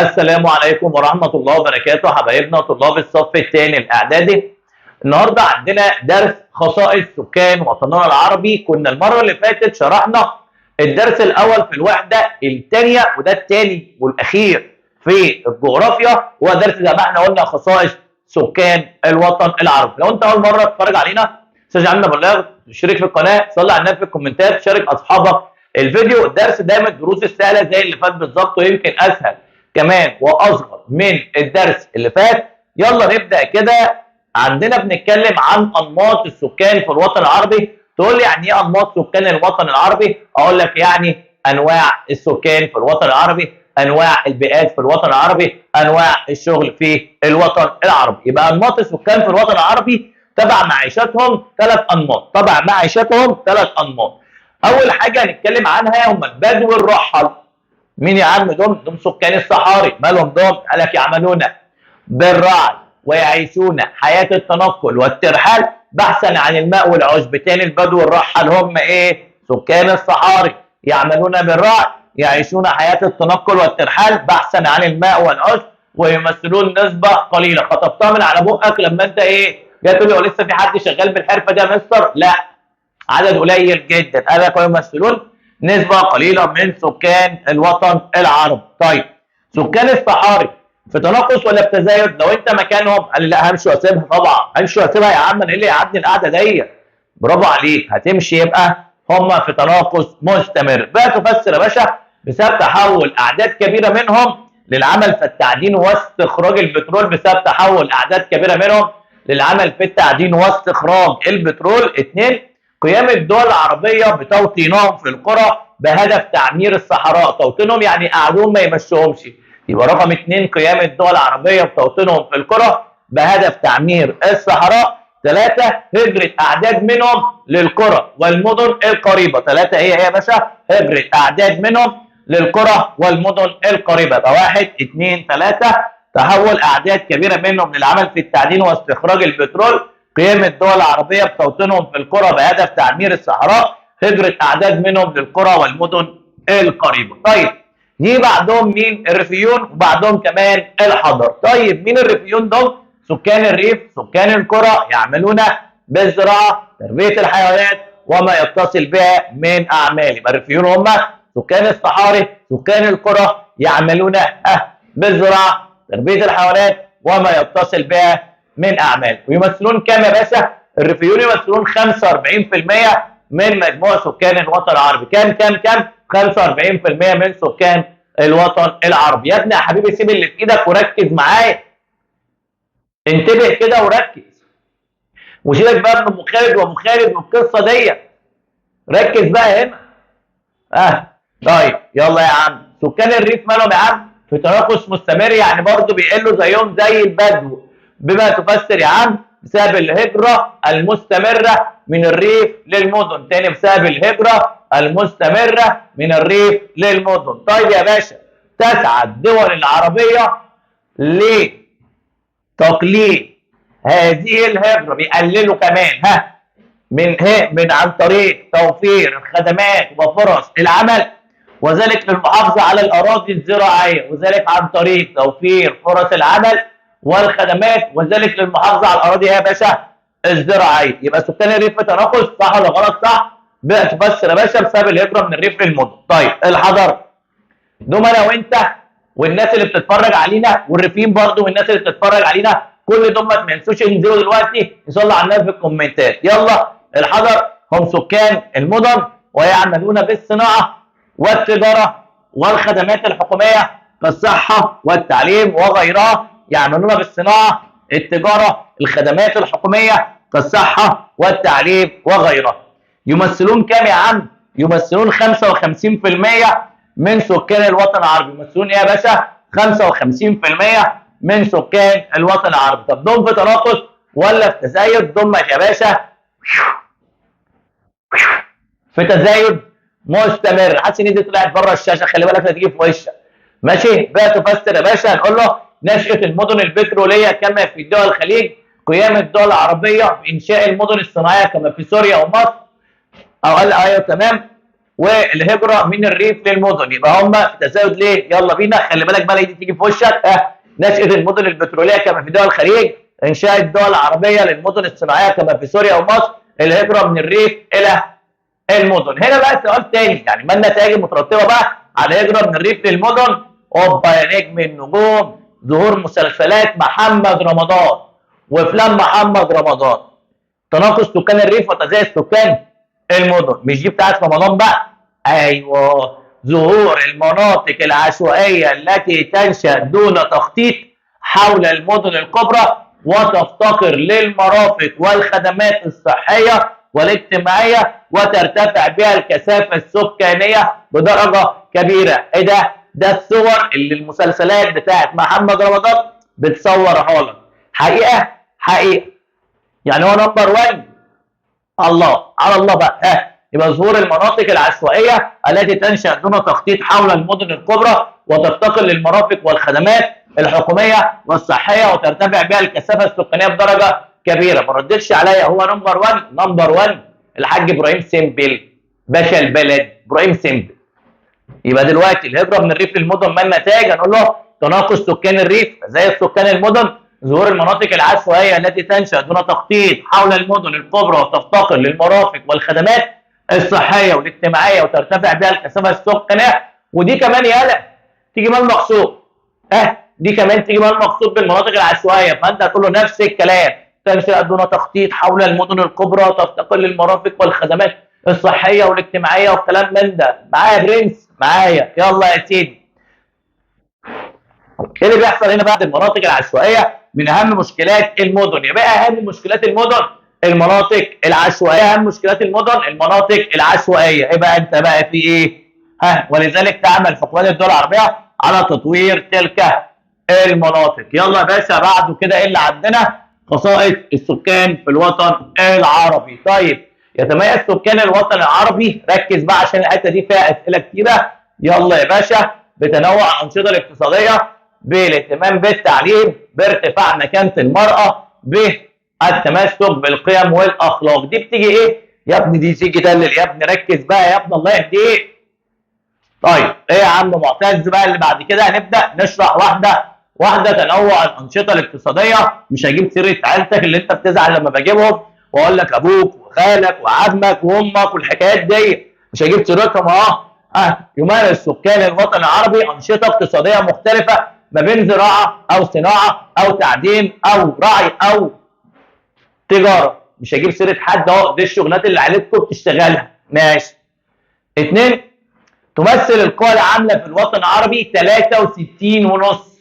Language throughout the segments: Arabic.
السلام عليكم ورحمة الله وبركاته حبايبنا طلاب الصف الثاني الإعدادي. النهارده عندنا درس خصائص سكان وطننا العربي. كنا المرة اللي فاتت شرحنا الدرس الأول في الوحدة الثانية، وده الثاني والأخير في الجغرافيا، هو درس زي ما احنا قلنا خصائص سكان الوطن العربي. لو أنت أول مرة تتفرج علينا استجعلنا بالله، اشترك في القناة، صلي على النبي في الكومنتات، شارك أصحابك الفيديو. الدرس ده من الدروس السهلة زي اللي فات بالظبط، ويمكن أسهل كمان واصغر من الدرس اللي فات. يلا نبدا كده. عندنا بنتكلم عن انماط السكان في الوطن العربي. تقول لي يعني ايه انماط سكان الوطن العربي؟ اقول لك يعني انواع السكان في الوطن العربي، انواع البيئات في الوطن العربي، انواع الشغل في الوطن العربي. يبقى انماط السكان في الوطن العربي تبع معيشتهم ثلاث انماط، تبع معيشتهم ثلاث انماط. اول حاجه هنتكلم عنها هم البدو الرحل. مين يا عم دول؟ دول سكان الصحاري. مالهم دول؟ قال لك يعملون بالرعي ويعيشون حياه التنقل والترحال بحثا عن الماء والعشب. تاني البدو الرحل هم ايه؟ سكان الصحاري، يعملون بالرعي، يعيشون حياه التنقل والترحال بحثا عن الماء والعشب، ويمثلون نسبه قليله. خطفتها من على بقك لما انت ايه؟ جاي تقول لي هو لسه في حد شغال بالحرفه دي يا مستر؟ لا، عدد قليل جدا. قال لك ويمثلون نسبة قليلة من سكان الوطن العربي. طيب سكان الصحاري في تناقص ولا في تزايد؟ لو انت مكانهم قال لي لا همشي واسيبها. طبعا همشي واسيبها يا عم، انا ايه اللي يقعدني القعده دي؟ برافو عليك، هتمشي. يبقى هم في تناقص مستمر. بقى تفسر يا باشا بسبب تحول اعداد كبيره منهم للعمل في التعدين واستخراج البترول، بسبب تحول اعداد كبيره منهم للعمل في التعدين واستخراج البترول. اثنين، قيام الدول العربيه بتوطينهم في القرى بهدف تعمير الصحراء. توطينهم يعني قعدوهم ما يمشوهمش. يبقى رقم اثنين قيام الدول العربيه بتوطينهم في القرى بهدف تعمير الصحراء. ثلاثه، هجره اعداد منهم للقرى والمدن القريبه. ثلاثه هي يا باشا هجره اعداد منهم للقرى والمدن القريبه. يبقى واحد اثنين ثلاثه، تحول اعداد كبيره منهم للعمل في التعدين واستخراج البترول، قيام الدول العربيه بتوطينهم في القرى بهدف تعمير الصحراء، هجره اعداد منهم للقرى والمدن القريبه. طيب دي بعدهم مين؟ الريفيون، وبعدهم كمان الحضر. طيب مين الريفيون دول؟ سكان الريف، سكان القرى، يعملون بالزراعه، تربيه الحيوانات وما يتصل بها من اعمال. يبقى الريفيون هم سكان الصحاري، سكان القرى، يعملون بالزراعه، تربيه الحيوانات وما يتصل بها من اعمال. ويمثلون كام يا باشا؟ الريفيون يمثلون 45% من مجموع سكان الوطن العربي. كام 45% من سكان الوطن العربي. يا ابني يا حبيبي سيب اللي في ايدك وركز معايا، انتبه كده وركز، وسيبك بقى من ام خالد وام خالد والقصه دي، ركز بقى هنا. طيب يلا يا عم، سكان الريف مالهم يا عم؟ في تناقص مستمر، يعني برضه بيقلوا زيهم زي البدو. بما تفسر يا عم بسبب الهجرة المستمرة من الريف للمدن. تاني بسبب الهجرة المستمرة من الريف للمدن. طيب يا باشا، تسعى الدول العربية لتقليل هذه الهجرة، بيقللوا كمان من عن طريق توفير الخدمات وفرص العمل، وذلك للمحافظة على الأراضي الزراعية، وذلك عن طريق توفير فرص العمل والخدمات، وذلك للمحافظه على الاراضي يا باشا الزراعيه. يبقى سكان الريف في تناقص، صح ولا غلط؟ صح. بقى تفسر يا باشا بسبب الهجره من الريف للمدن. طيب الحضر دوم انا وانت والناس اللي بتتفرج علينا، والريفيين برضو والناس اللي بتتفرج علينا، كل دول ما تنسوش ينزلوا دلوقتي يصلوا على النبي في الكومنتات. يلا. الحضر هم سكان المدن ويعملون بالصناعه والتجاره والخدمات الحكوميه كالصحه والتعليم وغيرها. يعملون بالصناعه، التجاره، الخدمات الحكوميه كالصحه والتعليم وغيرها. يمثلون كام يا عم؟ يمثلون 55% من سكان الوطن العربي. يمثلون ايه يا باشا؟ 55% من سكان الوطن العربي. طب دول في تناقص ولا في تزايد؟ دول يا باشا في تزايد مستمر. حاسس ان دي طلعت بره الشاشه، خلي بالك لا تيجي في وشك. ماشي. بقى تفسر يا باشا، هنقول له نشأة المدن البترولية كما في دول الخليج، قيام الدول العربية بإنشاء المدن الصناعية كما في سوريا ومصر. أو قال أيوه تمام. والهجره من الريف للمدن. يبقى هم في تزايد ليه؟ يلا بينا، خلي بالك بقى دي تيجي في وشك. نشأة المدن البتروليه كما في دول الخليج، انشاء الدول العربيه للمدن الصناعيه كما في سوريا ومصر، الهجره من الريف الى المدن. هنا بقى سؤال تاني، يعني ما النتائج المترتبه بقى على الهجره من الريف للمدن؟ اوبا يا نجم النجوم، ظهور مسلسلات محمد رمضان وافلام محمد رمضان، تناقص سكان الريف وتزايد سكان المدن. مش دي بتاعت رمضان بقى؟ ايوه، ظهور المناطق العشوائيه التي تنشا دون تخطيط حول المدن الكبرى وتفتقر للمرافق والخدمات الصحيه والاجتماعيه وترتفع بها الكثافه السكانيه بدرجه كبيره. ايه ده؟ ده الصور اللي المسلسلات بتاعت محمد رمضان بتصورها لك. حقيقه حقيقه، يعني هو نمبر 1. الله على الله بقى. يبقى ظهور المناطق العشوائيه التي تنشا دون تخطيط حول المدن الكبرى وتفتقر للمرافق والخدمات الحكوميه والصحيه وترتفع بها الكثافه السكانيه بدرجه كبيره. ما ردتش عليا، هو نمبر 1. نمبر 1 الحاج ابراهيم سيمبل، باشا البلد ابراهيم سيمبل. يبقى دلوقتي الهجره من الريف للمدن ما النتائج؟ هنقول له تناقص سكان الريف زي سكان المدن، ظهور المناطق العشوائيه التي تنشا دون تخطيط حول المدن الكبرى وتفتقر للمرافق والخدمات الصحيه والاجتماعيه وترتفع بها الكثافه السكانيه. ودي كمان يالا تيجي مال مقصود، دي كمان تيجي مال مقصود بالمناطق العشوائيه، فانت هتقول له نفس الكلام، تنشا دون تخطيط حول المدن الكبرى وتفتقر للمرافق والخدمات الصحيه والاجتماعيه والكلام من ده. معايا يا برنس؟ معايا. يلا يا سيدي، ايه اللي بيحصل هنا بعد المناطق العشوائيه؟ من اهم مشكلات المدن. يبقى اهم مشكلات المدن المناطق العشوائيه. اهم مشكلات المدن المناطق العشوائيه. يبقى انت بقى في ايه؟ ولذلك تعمل حكومات الدول العربيه على تطوير تلك المناطق. يلا يا باشا، بعده كده ايه اللي عندنا؟ خصائص السكان في الوطن العربي. طيب، يتميز سكان الوطن العربي، ركز بقى عشان الحته دي فيها اسئله كتيره. يلا يا باشا، بتنوع الانشطه الاقتصاديه، بالاهتمام بالتعليم، بارتفاع مكانه المراه، بالتمسك بالقيم والاخلاق. دي بتيجي ايه يا ابني؟ دي تيجي دلل يا ابني، ركز بقى يا ابني الله يهديك. طيب ايه يا عم معتز بقى اللي بعد كده؟ هنبدا نشرح واحده واحده تنوع الانشطه الاقتصاديه. مش هجيب سيره عيلتك اللي انت بتزعل لما بجيبهم واقول لك ابوك وخالك وعمك وامك والحكايات دي، مش هجيب سيرتهم. يمارس سكان الوطن العربي انشطه اقتصاديه مختلفه ما بين زراعه او صناعه او تعدين او رعي او تجاره. مش هجيب سيره حد اهو، دي الشغلات اللي عيلتكم بتشتغلها. ماشي. 2. تمثل القوى العامله في الوطن العربي 63.5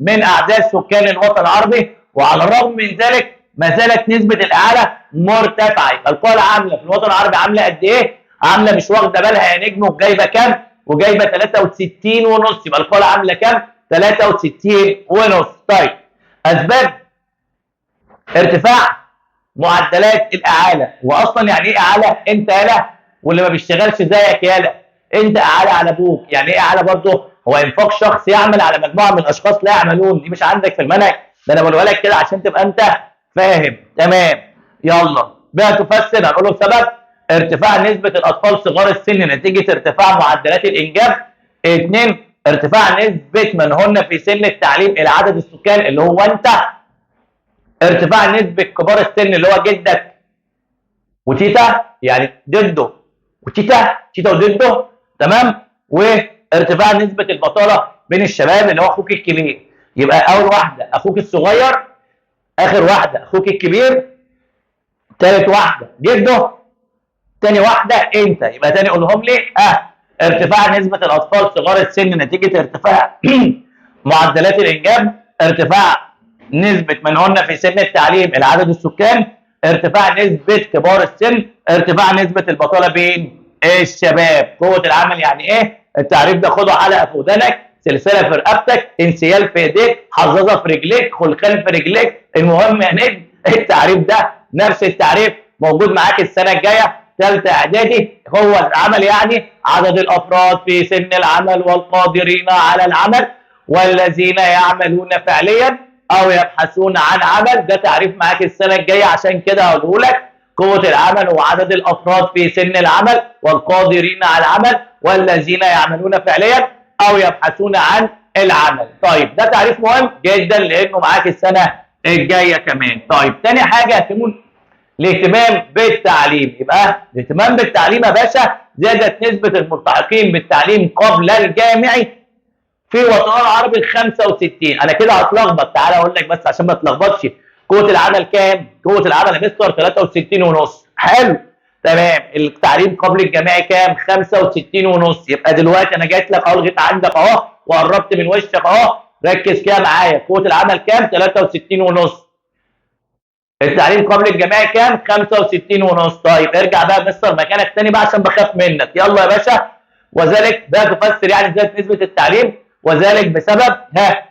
من اعداد سكان الوطن العربي، وعلى الرغم من ذلك ما زالت نسبه الاعاله مرتفعه. يبقى القوى العامله في الوطن العربي عامله قد ايه؟ عامله مش واخده بالها يا نجم، وجايبه كام؟ وجايبه 63.5. يبقى القوى العامله كام؟ 63.5. طيب، اسباب ارتفاع معدلات الاعاله. واصلا يعني ايه اعاله؟ انت يالا واللي ما بيشتغلش زيك يالا، انت اعاله على ابوك. يعني ايه اعاله برضه؟ هو انفاق شخص يعمل على مجموعه من الاشخاص لا يعملون. دي مش عندك في المنهج، ده انا بقولها لك كده عشان تبقى انت فاهم. تمام. يلا بقى تفسر. هنقول له سبب ارتفاع نسبه الاطفال صغار السن نتيجه ارتفاع معدلات الانجاب. 2. ارتفاع نسبه من هن في سن التعليم الى عدد السكان اللي هو انت. ارتفاع نسبه كبار السن اللي هو جدك وتيتا، يعني جده وتيتا، تيتا وجده. تمام. وارتفاع نسبه البطاله بين الشباب اللي هو اخوك الكبير. يبقى اول واحده اخوك الصغير، اخر واحده اخوك الكبير، ثالث واحده جده، ثاني واحده انت. يبقى تاني قولهم لي. ارتفاع نسبه الاطفال صغار السن نتيجه ارتفاع معدلات الانجاب، ارتفاع نسبه من هن في سن التعليم الى عدد السكان، ارتفاع نسبه كبار السن، ارتفاع نسبه البطاله بين الشباب. قوه العمل يعني ايه؟ التعريف ده خده حلقه في ودانك، سلسله في رقبتك، انسيال في ايديك، حظاظه في رجليك، خلخال في رجليك. المهم يا نجم التعريف ده نفس التعريف موجود معاك السنه الجايه ثالثه اعدادي. هو العمل يعني عدد الافراد في سن العمل والقادرين على العمل والذين يعملون فعليا او يبحثون عن عمل. ده تعريف معاك السنه الجايه، عشان كده هقوله لك قوة العمل وعدد الأفراد في سن العمل والقادرين على العمل والذين يعملون فعليا أو يبحثون عن العمل. طيب ده تعريف مهم جدا لأنه معاك السنة الجاية كمان. طيب تاني حاجة هتكون الاهتمام بالتعليم. يبقى الاهتمام بالتعليم يا باشا زادت نسبة الملتحقين بالتعليم قبل الجامعي في الوطن العربي ال 65. انا كده هتلخبط، تعالى اقول لك بس عشان ما تلخبطش. قوة العمل كام؟ قوة العمل يا مستر 63 ونص. حلو تمام. التعليم قبل الجامعي كام؟ 65 ونص. يبقى دلوقتي انا جيت لك اهو لغايه عندك اهو وقربت من وشك اهو. ركز كده معايا. قوة العمل كام؟ 63 ونص. التعليم قبل الجامعي كام؟ 65 ونص. طيب ارجع بقى مستر مكانك تاني بقى عشان بخاف منك. يلا يا باشا. وذلك ده تفسر يعني زادت نسبة التعليم، وذلك بسبب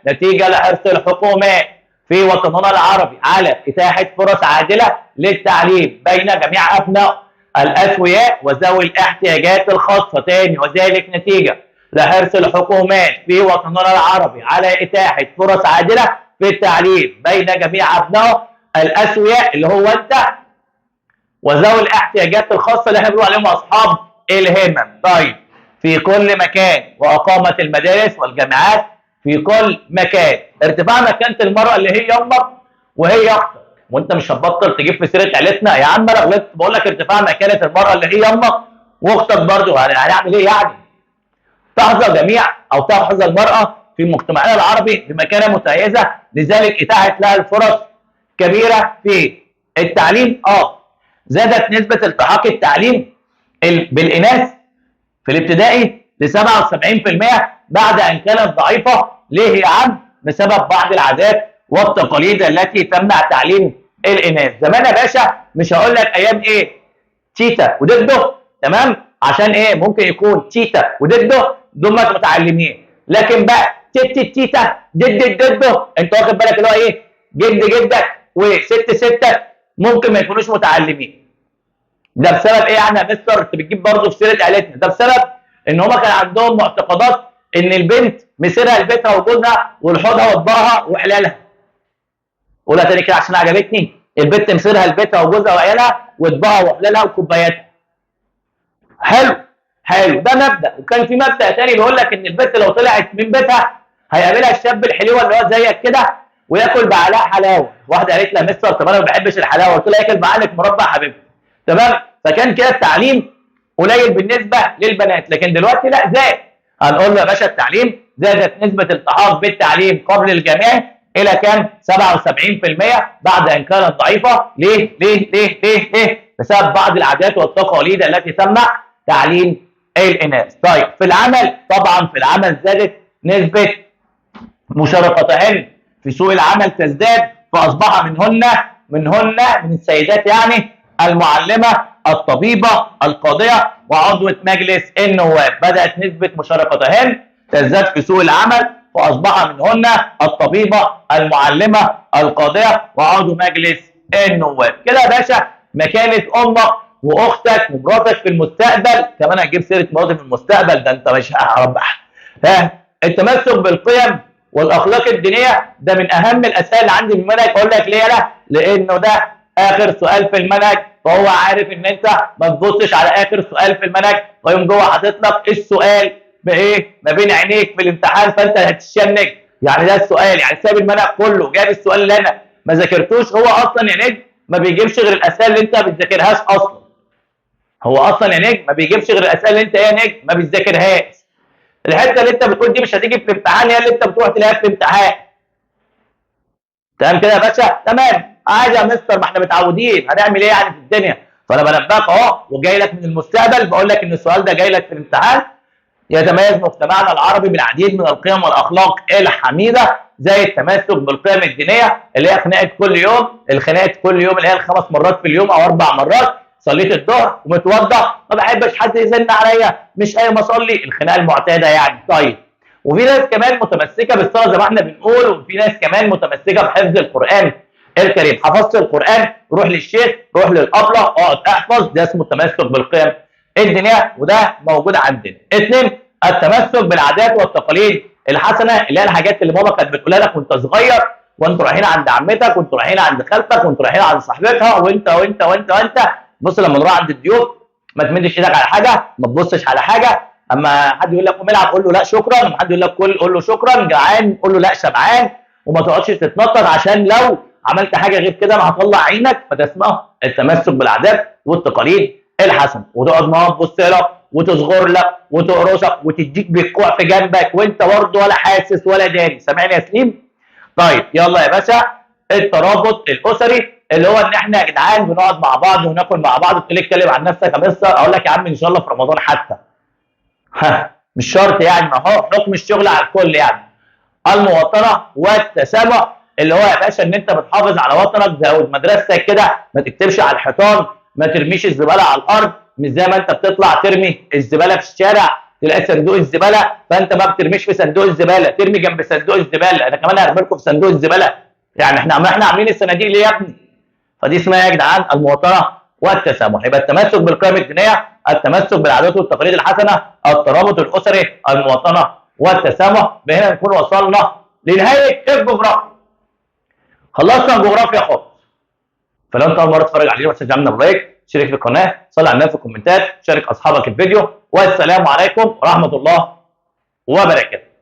نتيجة لحرص الحكومات في وطننا العربي على إتاحة فرص عادلة للتعليم بين جميع أبناء الأسوياء وذوي الاحتياجات الخاصة. تاني، وذلك نتيجة لحرص الحكومات في وطننا العربي على إتاحة فرص عادلة في التعليم بين جميع أبناء الأسوياء اللي هو أنت وذوي الاحتياجات الخاصة اللي احنا بنقول عليهم أصحاب الهمم. طيب في كل مكان، وأقامت المدارس والجامعات في كل مكان. ارتفاع مكانة المرأة اللي هي أمك وهي أختك، وأنت مش هتبطل تجيب في سيرة عيلتنا يا عم. أنا غلطت بقول لك ارتفاع مكانة المرأة اللي هي أمك وأختك برضه. هنعمل إيه يعني؟ تحظى جميع أو تحظى المرأة في مجتمعنا العربي بمكانة متميزة، لذلك اتاحت لها الفرص كبيرة في التعليم. زادت نسبة التحاق التعليم بالإناث في الابتدائي ل 77% بعد ان كانت ضعيفه. ليه يا عم؟ بسبب بعض العادات والتقاليد التي تمنع تعليم الاناث. زمان يا باشا مش هقول لك ايام ايه تيتا وجده، تمام؟ عشان ايه؟ ممكن يكون تيتا وجده دول متعلمين، لكن بقى تيتا جد جده، انت واخد بالك اللي هو ايه؟ جد جدك وست ستك ممكن ما يكونوش متعلمين. ده بسبب ايه يعني يا مستر؟ انت بتجيب برضه في سيره عيلتنا. ده بسبب ان هم كان عندهم معتقدات ان البنت مسيرها لبيتها وجوزها ولحوضها واطباقها وحلالها. قولها تاني كده عشان عجبتني. البنت مسيرها لبيتها وجوزها وعيالها واطباقها وحلالها وكوباياتها. حلو ده مبدا. وكان في مبدا تاني بيقول لك ان البنت لو طلعت من بيتها هيقابلها الشاب الحليوه اللي هو زيك كده وياكل بعلاء حلاوه. واحده قالت لها يا مستر طب انا ما بحبش الحلاوه. قلت لها ياكل بعلك مربى حبيبتي. تمام؟ فكان كده التعليم قليل بالنسبه للبنات، لكن دلوقتي لا زاد. هنقول له يا باشا التعليم زادت نسبه الالتحاق بالتعليم قبل الجامعي الى كام؟ 77% بعد ان كانت ضعيفه. ليه؟ بسبب بعض العادات والتقاليد التي تمنع تعليم الاناث. طيب في العمل، طبعا في العمل زادت نسبه مشاركتهن في سوق العمل تزداد، فاصبح من السيدات يعني المعلمه، الطبيبه، القاضيه، وعضوه مجلس النواب. بدات نسبه مشاركتهن تزداد في سوق العمل، فاصبح منهن الطبيبه، المعلمه، القاضيه، وعضو مجلس النواب. كده يا باشا مكانه امك واختك ومراتك في المستقبل. كمان هتجيب سيره مراتي في المستقبل؟ ده انت مش هربح. التمسك بالقيم والاخلاق الدينيه ده من اهم الاسئله اللي عندي في المنهج. اقول لك ليه؟ لانه ده اخر سؤال في المنهج، فهو عارف ان انت ما تبصش على اخر سؤال في المنهج ويقوم جوه حاطط لك السؤال بايه؟ ما بين عينيك في الامتحان، فانت هتتشنج. يعني ده السؤال، يعني ساب المنهج كله جاب السؤال اللي انا ما ذاكرتوش. هو اصلا يا نجم ما بيجيبش غير الاسئله اللي انت ما بتذاكرهاش اصلا. هو اصلا يا نجم ما بيجيبش غير الاسئله اللي انت يا نجم ما بتذاكرهاش. الحته اللي انت بتقول دي مش هتيجي في الامتحان هي اللي انت بتروح تلاقيها في الامتحان. تمام كده يا باشا؟ تمام. عادي يا مستر، ما احنا متعودين، هنعمل ايه يعني في الدنيا؟ فانا بنبهك اهو وجاي لك من المستقبل، بقول لك ان السؤال ده جاي لك في الامتحان. يتميز مجتمعنا العربي بالعديد من القيم والاخلاق الحميده، زي التمسك بالقيم الدينيه اللي هي خناقه كل يوم، الخناقه كل يوم اللي هي ال5 مرات في اليوم او 4 مرات. صليت الظهر ومتوضا، ما بحبش حد يزن عليا، مش قايم اصلي، الخناقه المعتاده يعني. طيب وفي ناس كمان متمسكه بالصلاه زي ما احنا بنقول، وفي ناس كمان متمسكه بحفظ القران الكريم. حفظت القران روح للشيخ، روح للابله، اقعد احفظ. ده اسمه التمسك بالقيم الدينيه، وده موجود عندنا. 2 التمسك بالعادات والتقاليد الحسنه، اللي هي الحاجات اللي ماما كانت بتقولها لك وانت صغير وانتوا رايحين عند عمتك، وانتوا رايحين عند خالتك، وانتوا رايحين عند صاحبتها، وانت. بص لما نروح عند الضيوف ما تمدش ايدك على حاجه، ما تبصش على حاجه. اما حد يقول لك قوم العب قول له لا شكرا، اما حد يقول لك كل قول له شكرا، جعان قول له لا شبعان. وما تقعدش تتنطط، عشان لو عملت حاجه غير كده انا هطلع عينك. فده اسمه التمسك بالعادات والتقاليد الحسنه. وتقعد معاها تبص لك وتصغر لك وتقرصك وتديك بالكوع في جنبك وانت برضه ولا حاسس ولا داري. سامعني يا سليم؟ طيب يلا يا باشا، الترابط الاسري اللي هو ان احنا يا جدعان بنقعد مع بعض وناكل مع بعض. تقول لي اتكلم عن نفسك يا مستر، اقول لك يا عم ان شاء الله في رمضان حتى. ها مش شرط يعني، ما هو حكم الشغل على الكل يعني. المواطنه والتسامح اللي هو يا باشا ان انت بتحافظ على وطنك زي مدرستك كده، ما تكتبش على الحيطان، ما ترميش الزباله على الارض. مش زي ما انت بتطلع ترمي الزباله في الشارع تلاقي صندوق الزباله، فانت ما بترميش في صندوق الزباله، ترمي جنب صندوق الزباله. انا كمان هرمي لكم في صندوق الزباله يعني؟ احنا عاملين الصناديق ليه يا ابني؟ فدي اسمها يا جدعان المواطنه والتسامح. يبقى التمسك بالقيم الدينيه، التمسك بالعادات والتقاليد الحسنه، الترابط الاسري، المواطنه والتسامح. بهنا نكون وصلنا لنهايه الجغرافيا. خلصنا الجغرافيا خالص. فلو انت اول مره تتفرج علينا ما تنساش تعمل لايك، شارك في القناه، صلي على النبي في الكومنتات، شارك اصحابك الفيديو. والسلام عليكم ورحمه الله وبركاته.